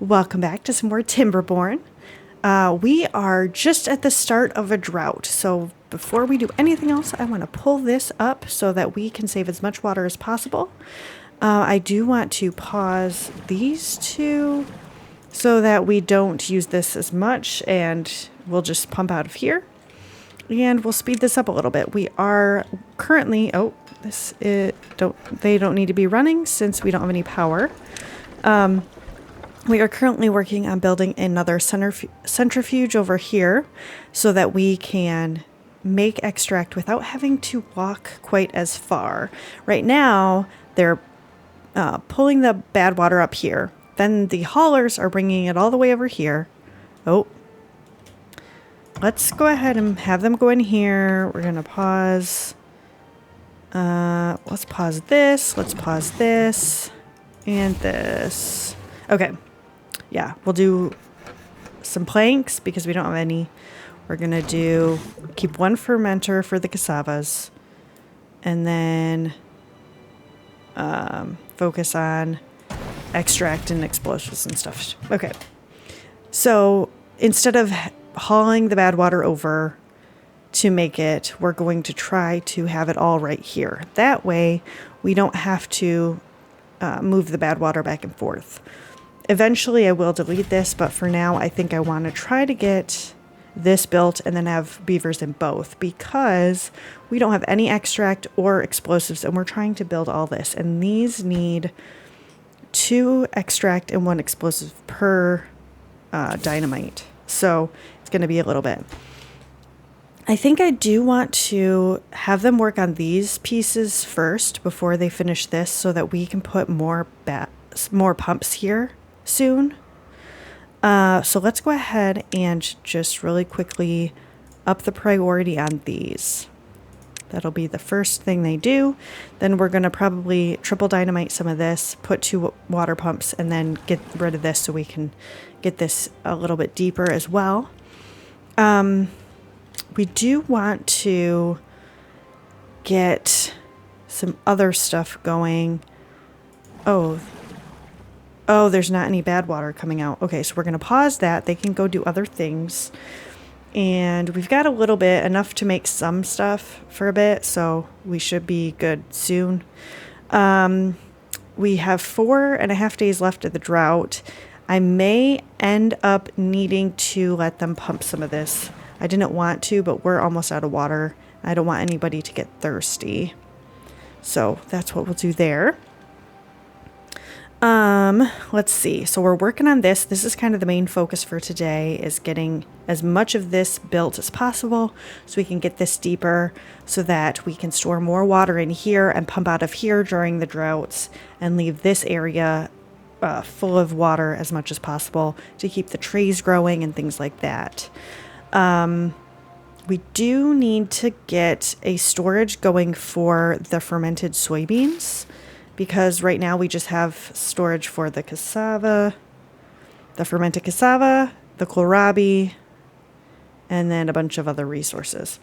Welcome back to some more Timberborn. We are just at the start of a drought, so before we do anything else, I want to pull this up so that we can save as much water as possible. I do want to pause these two so that we don't use this as much, and we'll just pump out of here. And we'll speed this up a little bit. We are currently, they don't need to be running since we don't have any power. We are currently working on building another centrifuge over here so that we can make extract without having to walk quite as far. Right now, they're pulling the bad water up here. Then the haulers are bringing it all the way over here. Oh, let's go ahead and have them go in here. We're going to pause. Let's pause this. Let's pause this and this. Okay. Yeah, we'll do some planks because we don't have any. We're going to keep one fermenter for the cassavas and then focus on extract and explosives and stuff. Okay. So instead of hauling the bad water over to make it, we're going to try to have it all right here. That way we don't have to move the bad water back and forth. Eventually I will delete this, but for now I think I want to try to get this built and then have beavers in both because we don't have any extract or explosives and we're trying to build all this. And these need 2 extract and 1 explosive per dynamite. So it's going to be a little bit. I think I do want to have them work on these pieces first before they finish this so that we can put more pumps here soon. So let's go ahead and just really quickly up the priority on these. That'll be the first thing they do. Then we're going to probably triple dynamite some of this, put 2 water pumps, and then get rid of this so we can get this a little bit deeper as well. We do want to get some other stuff going. Oh, there's not any bad water coming out. Okay, so we're going to pause that. They can go do other things. And we've got a little bit, enough to make some stuff for a bit, so we should be good soon. We have 4.5 days left of the drought. I may end up needing to let them pump some of this. I didn't want to, but we're almost out of water. I don't want anybody to get thirsty. So that's what we'll do there. Let's see. So we're working on this. This is kind of the main focus for today, is getting as much of this built as possible so we can get this deeper so that we can store more water in here and pump out of here during the droughts and leave this area full of water as much as possible to keep the trees growing and things like that. We do need to get a storage going for the fermented soybeans, because right now we just have storage for the cassava, the fermented cassava, the kohlrabi, and then a bunch of other resources.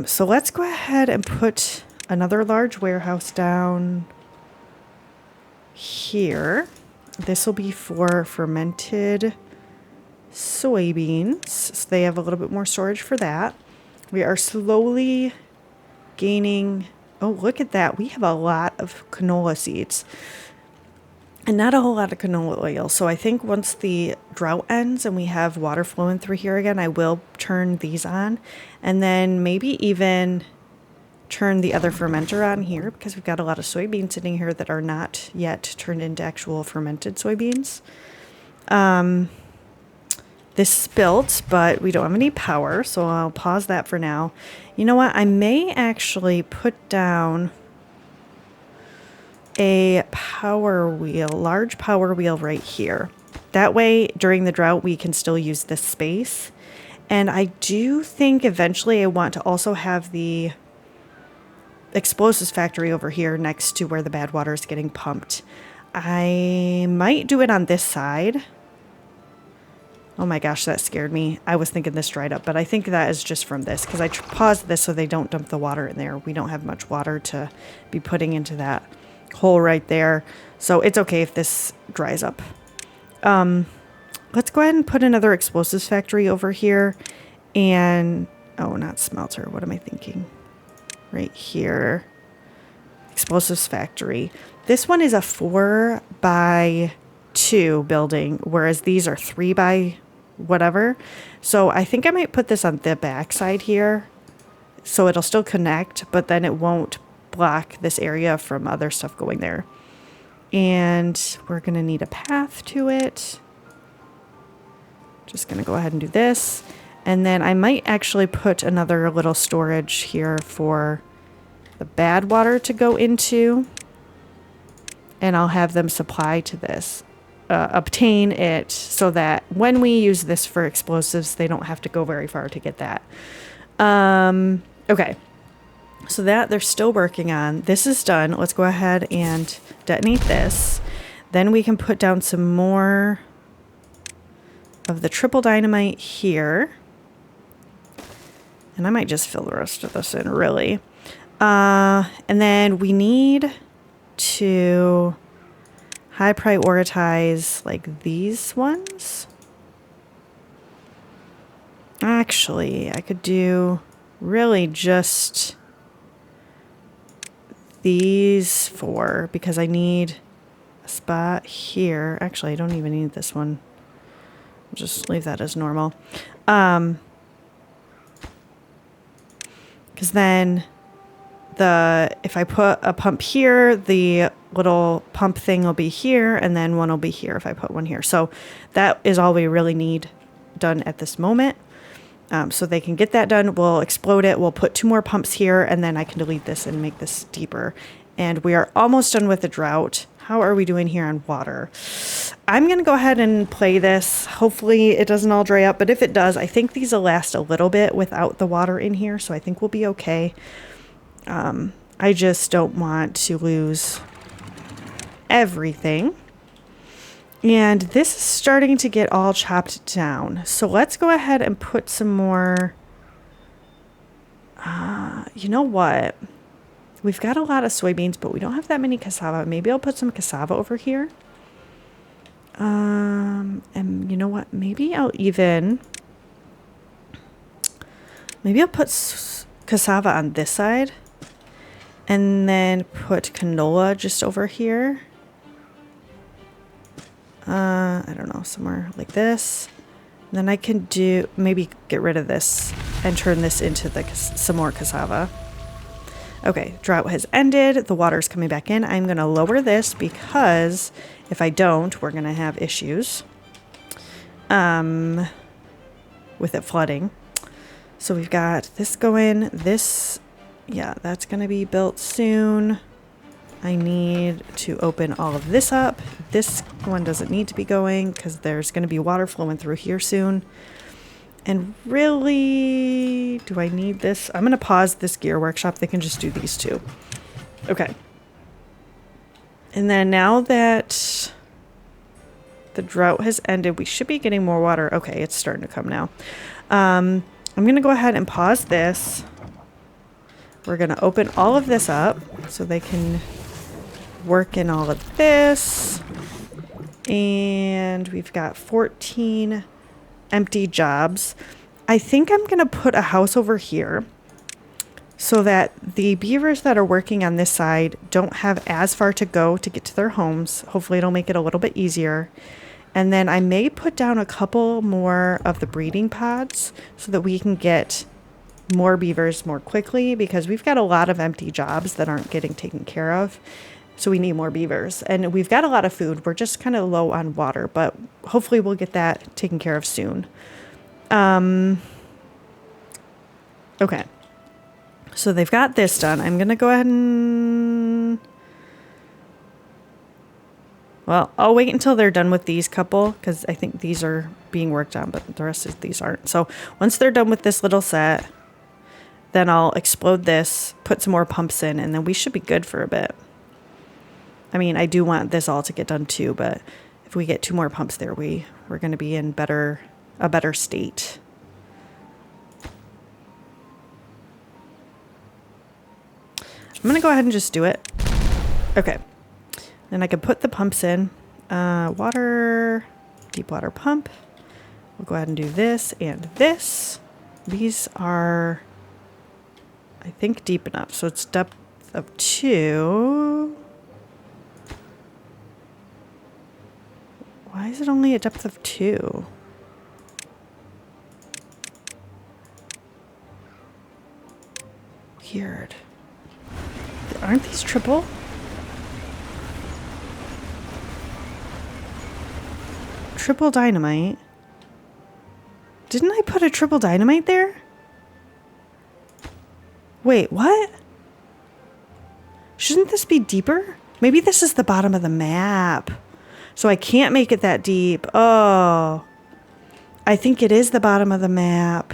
So let's go ahead and put another large warehouse down here. This will be for fermented soybeans, so they have a little bit more storage for that. We are slowly gaining... Oh, look at that. We have a lot of canola seeds and not a whole lot of canola oil. So I think once the drought ends and we have water flowing through here again, I will turn these on and then maybe even turn the other fermenter on here because we've got a lot of soybeans sitting here that are not yet turned into actual fermented soybeans. This is built, but we don't have any power, so I'll pause that for now. You know what? I may actually put down a power wheel, large power wheel right here. That way, during the drought, we can still use this space. And I do think eventually I want to also have the explosives factory over here next to where the bad water is getting pumped. I might do it on this side. Oh my gosh, that scared me. I was thinking this dried up, but I think that is just from this because I paused this so they don't dump the water in there. We don't have much water to be putting into that hole right there. So it's okay if this dries up. Let's go ahead and put another explosives factory over here. And, oh, not smelter. What am I thinking? Right here. Explosives factory. This one is a 4x2 building, whereas these are 3 by whatever. So I think I might put this on the back side here. So it'll still connect, but then it won't block this area from other stuff going there. And we're going to need a path to it. Just going to go ahead and do this. And then I might actually put another little storage here for the badwater to go into. And I'll have them supply to this. Obtain it so that when we use this for explosives, they don't have to go very far to get that. Okay. So that they're still working on. This is done. Let's go ahead and detonate this. Then we can put down some more of the triple dynamite here. And I might just fill the rest of this in, really. And then we need to high prioritize like these ones. Actually, I could do really just these 4 because I need a spot here. Actually, I don't even need this one. I'll just leave that as normal. Because then if I put a pump here, the little pump thing will be here, and then one will be here if I put one here. So that is all we really need done at this moment. So they can get that done. We'll explode it. We'll put 2 more pumps here, and then I can delete this and make this deeper. And we are almost done with the drought. How are we doing here on water? I'm going to go ahead and play this. Hopefully it doesn't all dry up, but if it does, I think these will last a little bit without the water in here, so I think we'll be okay. I just don't want to lose everything. And this is starting to get all chopped down. So let's go ahead and put some more. You know what? We've got a lot of soybeans, but we don't have that many cassava. Maybe I'll put some cassava over here. And you know what? Maybe I'll put cassava on this side. And then put canola just over here. I don't know, somewhere like this. And then I can maybe get rid of this and turn this into some more cassava. Okay, drought has ended. The water's coming back in. I'm going to lower this because if I don't, we're going to have issues with it flooding. So we've got this going. Yeah, that's going to be built soon. I need to open all of this up. This one doesn't need to be going because there's going to be water flowing through here soon. And really, do I need this? I'm going to pause this gear workshop. They can just do these 2. Okay. And then now that the drought has ended, we should be getting more water. Okay, it's starting to come now. I'm going to go ahead and pause this. We're going to open all of this up so they can work in all of this. And we've got 14 empty jobs. I think I'm going to put a house over here so that the beavers that are working on this side don't have as far to go to get to their homes. Hopefully it'll make it a little bit easier. And then I may put down a couple more of the breeding pods so that we can get more beavers more quickly, because we've got a lot of empty jobs that aren't getting taken care of. So we need more beavers, and we've got a lot of food. We're just kind of low on water, but hopefully we'll get that taken care of soon. Okay. So they've got this done. I'm going to go ahead and, well, I'll wait until they're done with these couple, because I think these are being worked on, but the rest of these aren't. So once they're done with this little set, then I'll explode this, put some more pumps in, and then we should be good for a bit. I mean, I do want this all to get done too, but if we get 2 more pumps there, we're going to be in a better state. I'm going to go ahead and just do it. Okay. Then I can put the pumps in. Water. deep water pump. We'll go ahead and do this and this. These are, I think, deep enough. So it's depth of 2. Why is it only a depth of 2? Weird. Aren't these triple? Triple dynamite. Didn't I put a triple dynamite there? Wait, what? Shouldn't this be deeper? Maybe this is the bottom of the map. So I can't make it that deep. Oh. I think it is the bottom of the map.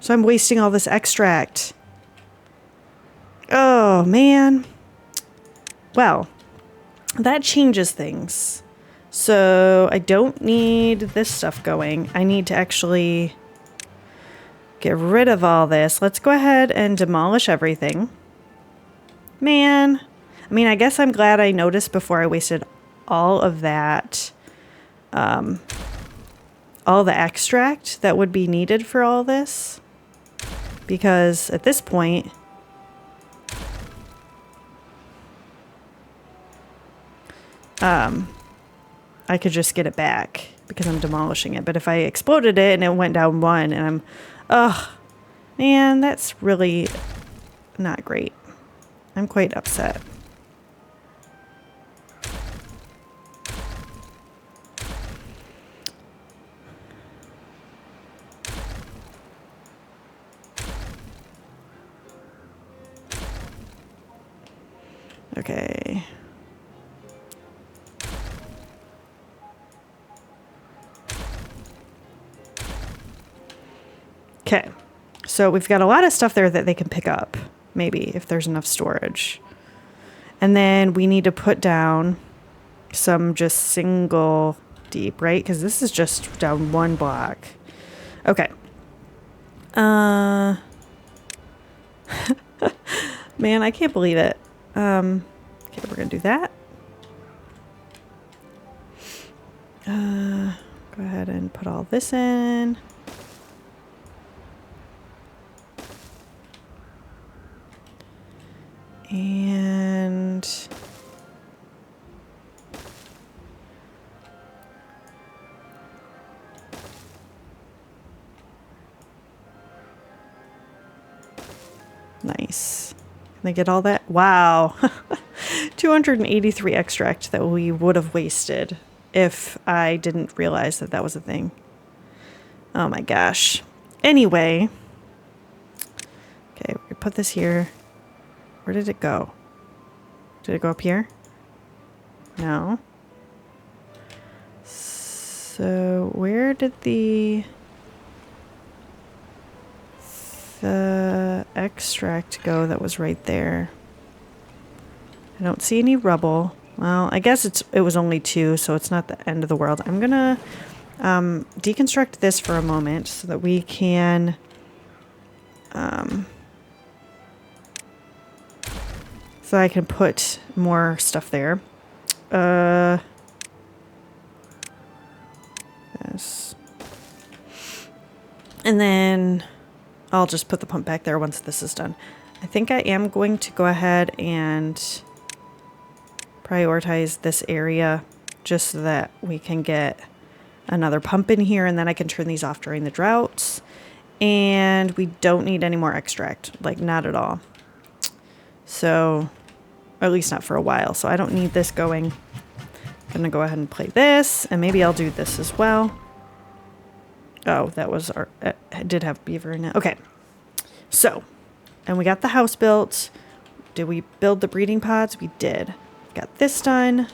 So I'm wasting all this extract. Oh, man. Well, that changes things. So I don't need this stuff going. I need to actually get rid of all this. Let's go ahead and demolish everything. Man. I mean, I guess I'm glad I noticed before I wasted all of that, all the extract that would be needed for all this. Because at this point, I could just get it back because I'm demolishing it. But if I exploded it and it went down 1 and I'm, ugh, man, that's really not great. I'm quite upset. Okay. Okay. So we've got a lot of stuff there that they can pick up, maybe, if there's enough storage. And then we need to put down some just single deep, right? Because this is just down 1 block. Okay. Man, I can't believe it. Okay, we're gonna do that. Go ahead and put all this in. And nice. Can I get all that? Wow. 283 extract that we would have wasted if I didn't realize that that was a thing. Oh my gosh. Anyway. Okay, we put this here. Where did it go? Did it go up here? No. So where did the extract go that was right there? I don't see any rubble. Well, I guess it was only 2, so it's not the end of the world. I'm gonna deconstruct this for a moment so that we can so I can put more stuff there. Yes. And then I'll just put the pump back there once this is done. I think I am going to go ahead and prioritize this area just so that we can get another pump in here, and then I can turn these off during the droughts. And we don't need any more extract, like not at all. So, or at least not for a while. So I don't need this going. I'm gonna go ahead and play this, and maybe I'll do this as well. Oh, that was our, it did have beaver in it. Okay. So, and we got the house built. Did we build the breeding pods? We did. Got this done.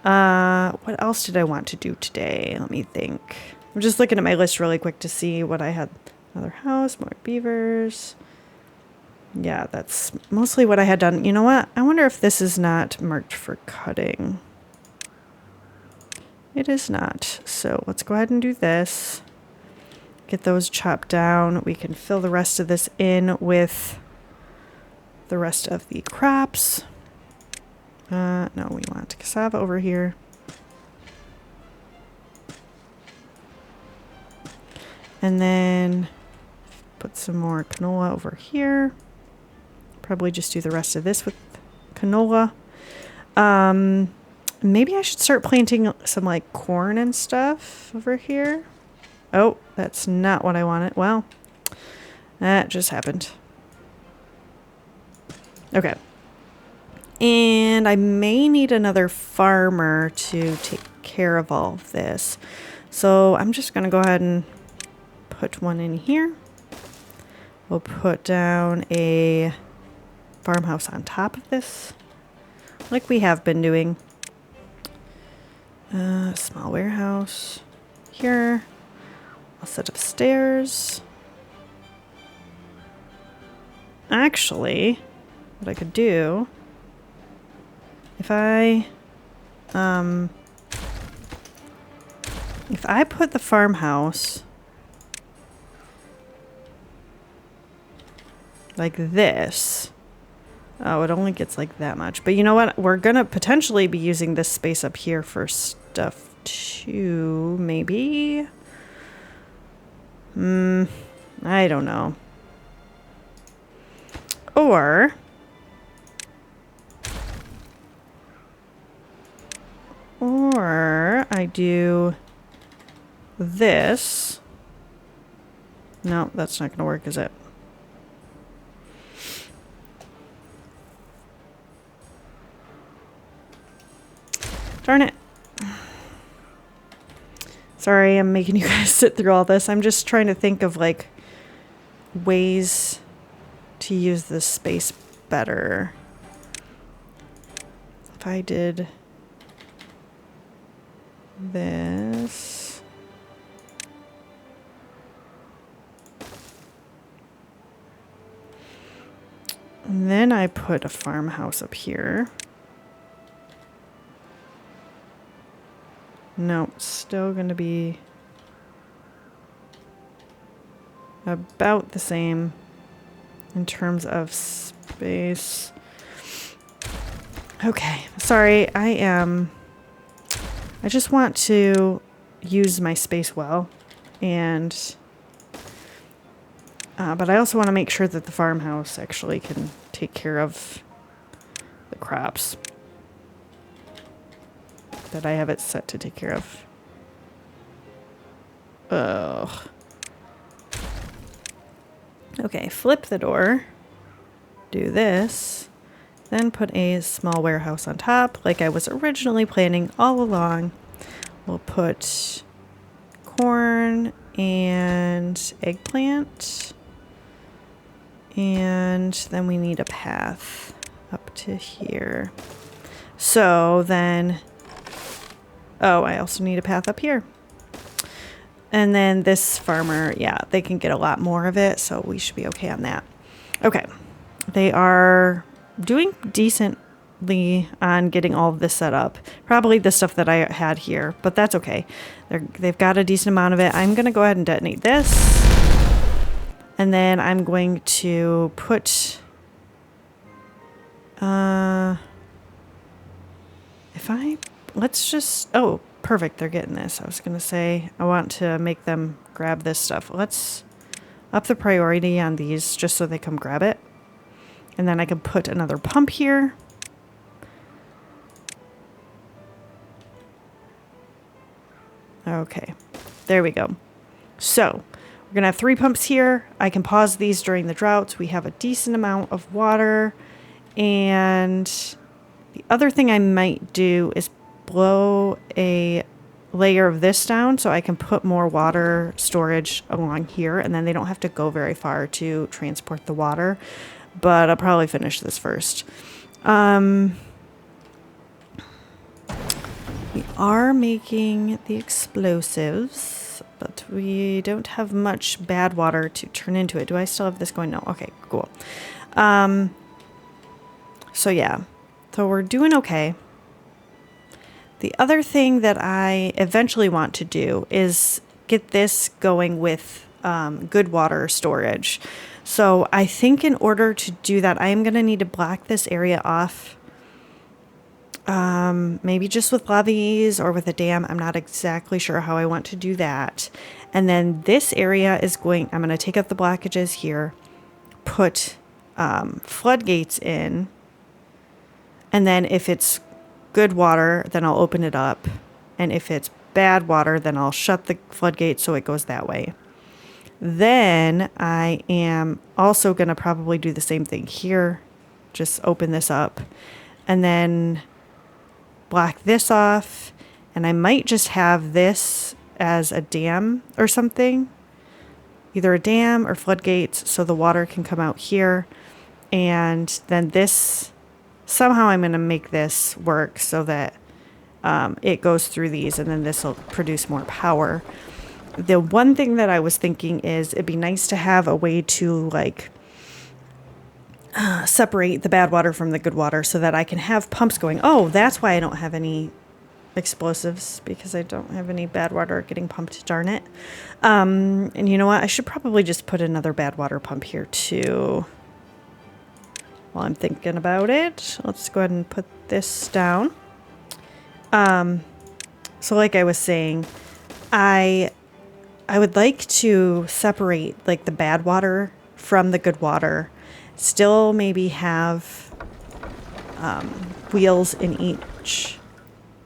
What else did I want to do today? Let me think. I'm just looking at my list really quick to see what I had. Another house, more beavers. Yeah, that's mostly what I had done. You know what? I wonder if this is not marked for cutting. It is not. So let's go ahead and do this. Get those chopped down. We can fill the rest of this in with the rest of the crops. No, we want cassava over here. And then put some more canola over here. Probably just do the rest of this with canola. Maybe I should start planting some like corn and stuff over here. Oh, that's not what I wanted. Well, that just happened. Okay. And I may need another farmer to take care of all of this. So I'm just going to go ahead and put one in here. We'll put down a farmhouse on top of this, like we have been doing. Small warehouse here. I'll set up stairs. Actually, what I could do, if I put the farmhouse like this, oh, it only gets like that much. But you know what? We're gonna potentially be using this space up here for stuff too, maybe. I don't know. Or I do this. No, that's not going to work, is it? Darn it. Sorry, I'm making you guys sit through all this. I'm just trying to think of like ways to use this space better. If I did this. And then I put a farmhouse up here. No, still going to be about the same in terms of space. Okay, sorry, I just want to use my space well, and but I also want to make sure that the farmhouse actually can take care of the crops that I have it set to take care of. Ugh. Okay, flip the door, do this, then put a small warehouse on top like I was originally planning all along. We'll put corn and eggplant, and then we need a path up to here. So then, oh, I also need a path up here. And then this farmer, yeah, they can get a lot more of it, so we should be okay on that. Okay, they are doing decently on getting all of this set up. Probably the stuff that I had here, but that's okay. They've got a decent amount of it. I'm going to go ahead and detonate this. And then I'm going to put... let's just... Oh, perfect, they're getting this. I was going to say, I want to make them grab this stuff. Let's up the priority on these just so they come grab it. And then I can put another pump here. Okay, there we go. So we're going to have 3 pumps here. I can pause these during the droughts. We have a decent amount of water. And the other thing I might do is blow a layer of this down so I can put more water storage along here, and then they don't have to go very far to transport the water. But I'll probably finish this first. We are making the explosives, but we don't have much bad water to turn into it. Do I still have this going? No. Okay, cool. So yeah, so we're doing okay. The other thing that I eventually want to do is get this going with good water storage. So I think in order to do that, I am going to need to block this area off maybe just with levees or with a dam. I'm not exactly sure how I want to do that. And then this area is I'm going to take out the blockages here, put floodgates in, and then if it's good water, then I'll open it up. And if it's bad water, then I'll shut the floodgate so it goes that way. Then I am also going to probably do the same thing here. Just open this up and then block this off. And I might just have this as a dam or something. Either a dam or floodgates so the water can come out here. And then this, somehow I'm going to make this work so that it goes through these, and then this will produce more power. The one thing that I was thinking is it'd be nice to have a way to like separate the bad water from the good water so that I can have pumps going. Oh, that's why I don't have any explosives, because I don't have any bad water getting pumped, darn it. And you know what? I should probably just put another bad water pump here too. While I'm thinking about it, let's go ahead and put this down. So like I was saying, I would like to separate like the bad water from the good water, still maybe have wheels in each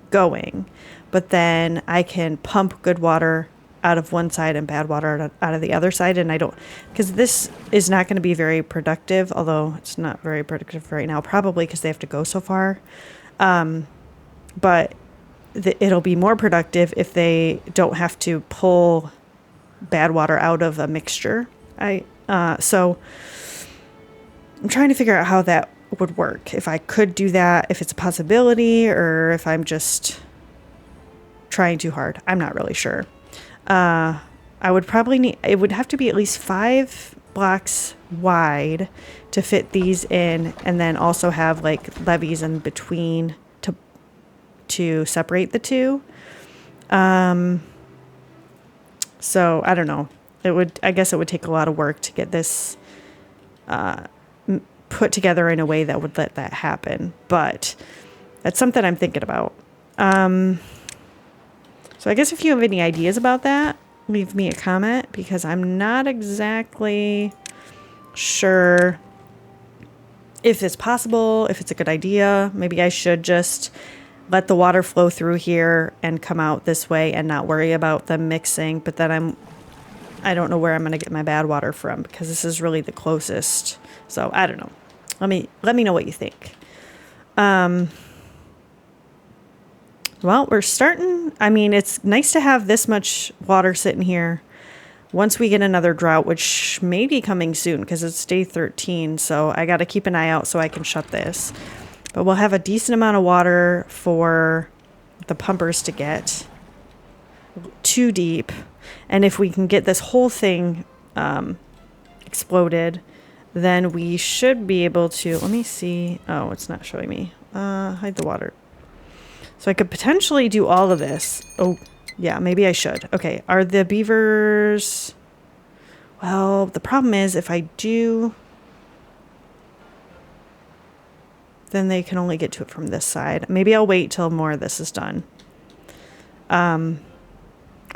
going, but then I can pump good water out of one side and bad water out of the other side. And I don't, because this is not going to be very productive, although it's not very productive right now, probably because they have to go so far. But it'll be more productive if they don't have to pull bad water out of a mixture. So I'm trying to figure out how that would work. If I could do that, if it's a possibility, or if I'm just trying too hard. I'm not really sure. I would probably need, it would have to be at least 5 blocks wide to fit these in, and then also have like levees in between to separate the two. So I don't know. I guess it would take a lot of work to get this put together in a way that would let that happen. But that's something I'm thinking about. So I guess if you have any ideas about that, leave me a comment, because I'm not exactly sure if it's possible, if it's a good idea. Maybe I should just let the water flow through here and come out this way and not worry about them mixing. But then I don't know where I'm going to get my bad water from, because this is really the closest. So I don't know. Let me know what you think. Well, we're starting. I mean, it's nice to have this much water sitting here. Once we get another drought, which may be coming soon because it's day 13. So I got to keep an eye out so I can shut this. But we'll have a decent amount of water for the pumpers to get too deep. And if we can get this whole thing exploded, then we should be able to, let me see. Oh, it's not showing me. Hide the water. So I could potentially do all of this. Oh, yeah, maybe I should. Okay, are the beavers... Well, the problem is if I do... then they can only get to it from this side. Maybe I'll wait till more of this is done. I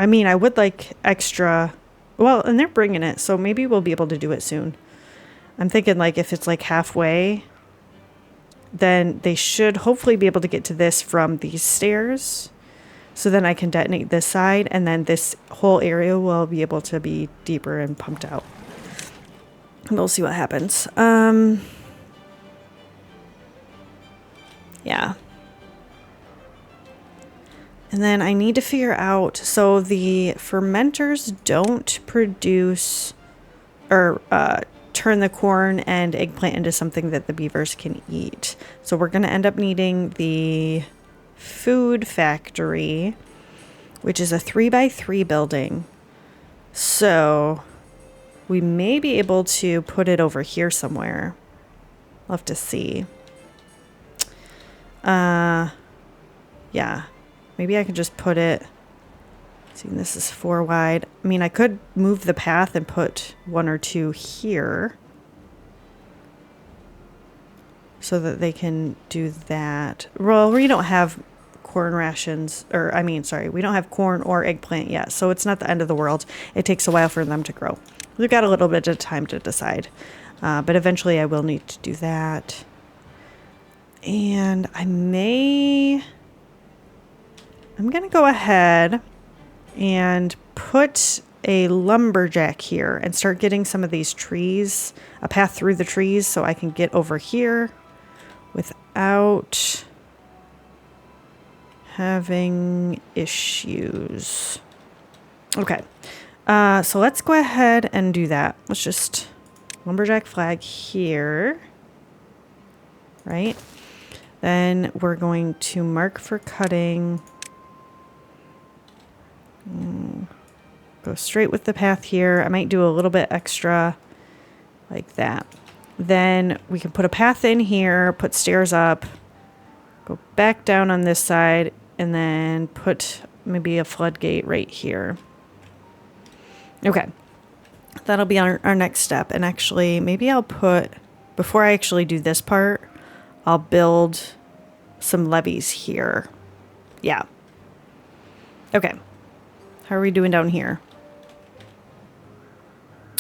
mean, I would like extra... Well, and they're bringing it, so maybe we'll be able to do it soon. I'm thinking like if it's like halfway, then they should hopefully be able to get to this from these stairs. So then I can detonate this side, and then this whole area will be able to be deeper and pumped out. We'll see what happens. Yeah. And then I need to figure out, so the fermenters don't produce or turn the corn and eggplant into something that the beavers can eat. So we're going to end up needing the food factory, which is a 3x3 building. So we may be able to put it over here somewhere. I'll have to see. Yeah, maybe I could just put it, see, this is 4 wide. I mean, I could move the path and put 1 or 2 here. so that they can do that. Well, we don't have corn rations, or I mean, sorry, we don't have corn or eggplant yet, so it's not the end of the world. It takes a while for them to grow. We've got a little bit of time to decide, but eventually I will need to do that. And I'm gonna go ahead and put a lumberjack here and start getting some of these trees, a path through the trees, so I can get over here without having issues. Okay, so let's go ahead and do that. Let's just lumberjack flag here, right? Then we're going to mark for cutting. Go straight with the path here. I might do a little bit extra like that. Then we can put a path in here, put stairs up, go back down on this side, and then put maybe a floodgate right here. Okay, that'll be our next step. And actually, maybe I'll put, before I actually do this part, I'll build some levees here. Yeah. Okay. How are we doing down here?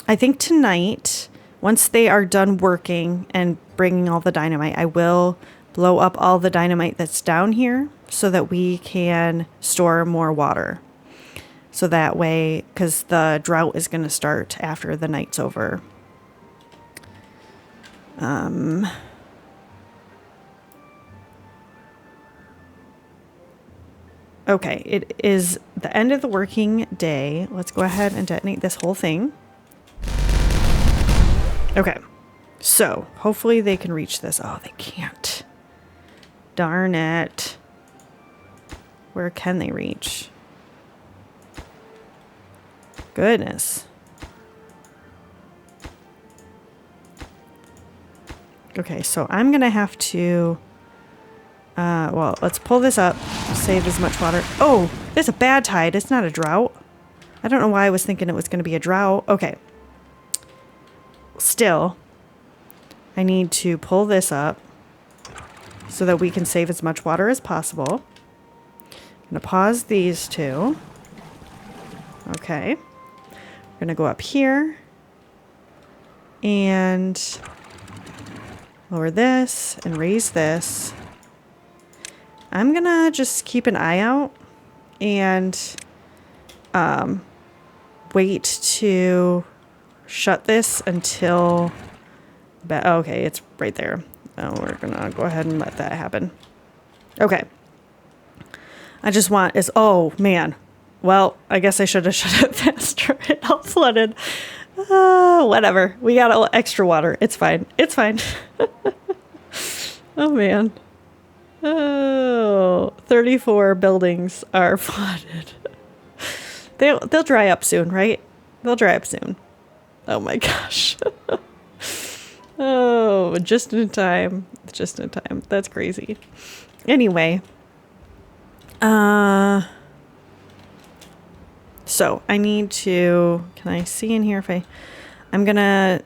I think tonight, once they are done working and bringing all the dynamite, I will blow up all the dynamite that's down here so that we can store more water. So that way, because the drought is going to start after the night's over. Okay, it is the end of the working day. Let's go ahead and detonate this whole thing. Okay, so hopefully they can reach this. Oh, they can't. Darn it. Where can they reach? Goodness. Okay, so I'm going to have to... well, let's pull this up, save as much water. Oh, it's a bad tide. It's not a drought. I don't know why I was thinking it was going to be a drought. Okay. Still, I need to pull this up so that we can save as much water as possible. I'm going to pause these two. Okay. We're going to go up here and lower this and raise this. I'm gonna just keep an eye out and wait to shut this until... okay, it's right there. Oh, we're gonna go ahead and let that happen. Okay. I just want is... oh, man. Well, I guess I should have shut it faster. It all flooded. Whatever. We got a little extra water. It's fine. It's fine. Oh, man. Oh, 34 buildings are flooded. They'll dry up soon, right? They'll dry up soon. Oh my gosh. Oh, just in time. Just in time. That's crazy. Anyway. So I need to, can I see in here if I'm gonna,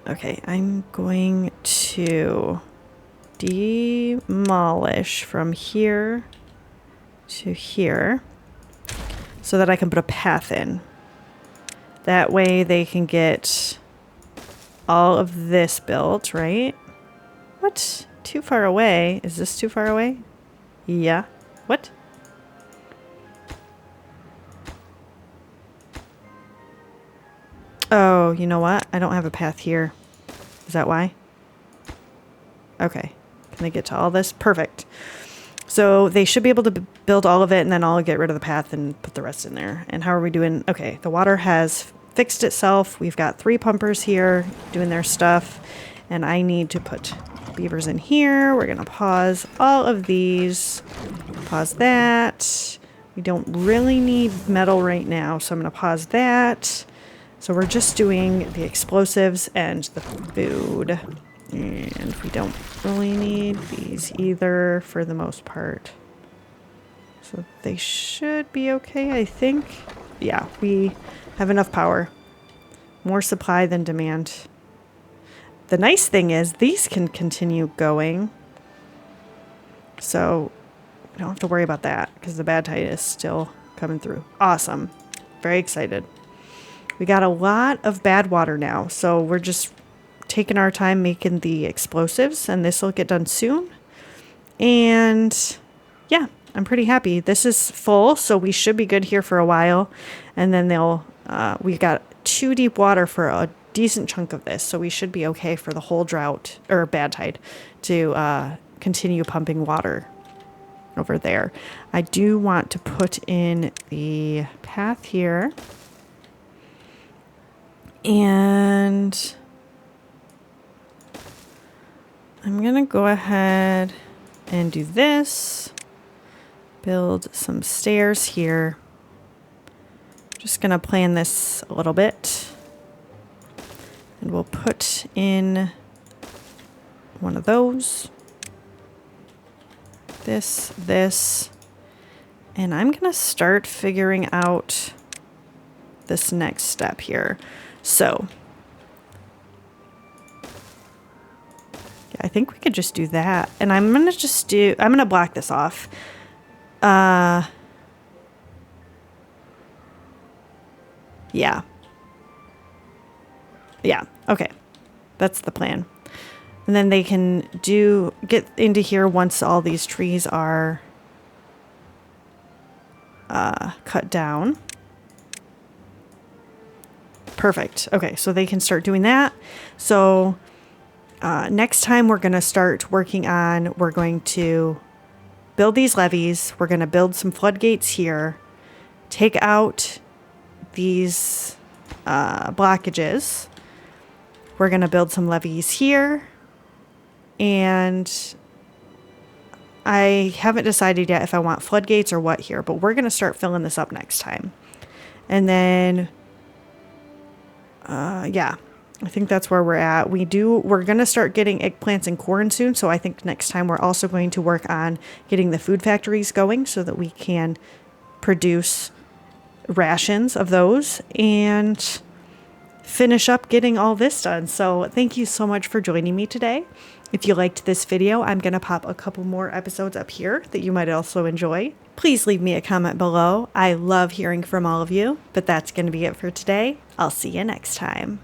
okay, I'm going to demolish from here to here so that I can put a path in. That way they can get all of this built, right? What? Too far away? Is this too far away? Yeah. What? Oh, you know what? I don't have a path here. Is that why? Okay. Can they get to all this? Perfect. So they should be able to build all of it, and then I'll get rid of the path and put the rest in there. And how are we doing? Okay, the water has fixed itself. We've got 3 pumpers here doing their stuff, and I need to put beavers in here. We're gonna pause all of these. Pause that. We don't really need metal right now, so I'm gonna pause that. So we're just doing the explosives and the food. And we don't really need these either for the most part. So they should be okay, I think. Yeah, we have enough power. more supply than demand. The nice thing is these can continue going. So we don't have to worry about that because the Badtide is still coming through. Awesome. Very excited. We got a lot of badwater now. So we're just taking our time making the explosives, and this will get done soon. And yeah, I'm pretty happy. This is full, so we should be good here for a while. And then we got 2 deep water for a decent chunk of this, so we should be okay for the whole drought or Badtide to continue pumping water over there. I do want to put in the path here, and I'm gonna go ahead and do this, build some stairs here. Just gonna plan this a little bit, and we'll put in one of those, this, and I'm gonna start figuring out this next step here. So yeah, I think we could just do that, and I'm gonna block this off. Yeah, okay. That's the plan. And then they can get into here once all these trees are cut down. Perfect. Okay, so they can start doing that. So next time we're going to start working on, we're going to build these levees. We're going to build some floodgates here. Take out these blockages. We're going to build some levees here. And I haven't decided yet if I want floodgates or what here, but we're going to start filling this up next time. And then, yeah, I think that's where we're at. We're going to start getting eggplants and corn soon. So I think next time we're also going to work on getting the food factories going so that we can produce rations of those and finish up getting all this done. So thank you so much for joining me today. If you liked this video, I'm going to pop a couple more episodes up here that you might also enjoy. Please leave me a comment below. I love hearing from all of you, but that's going to be it for today. I'll see you next time.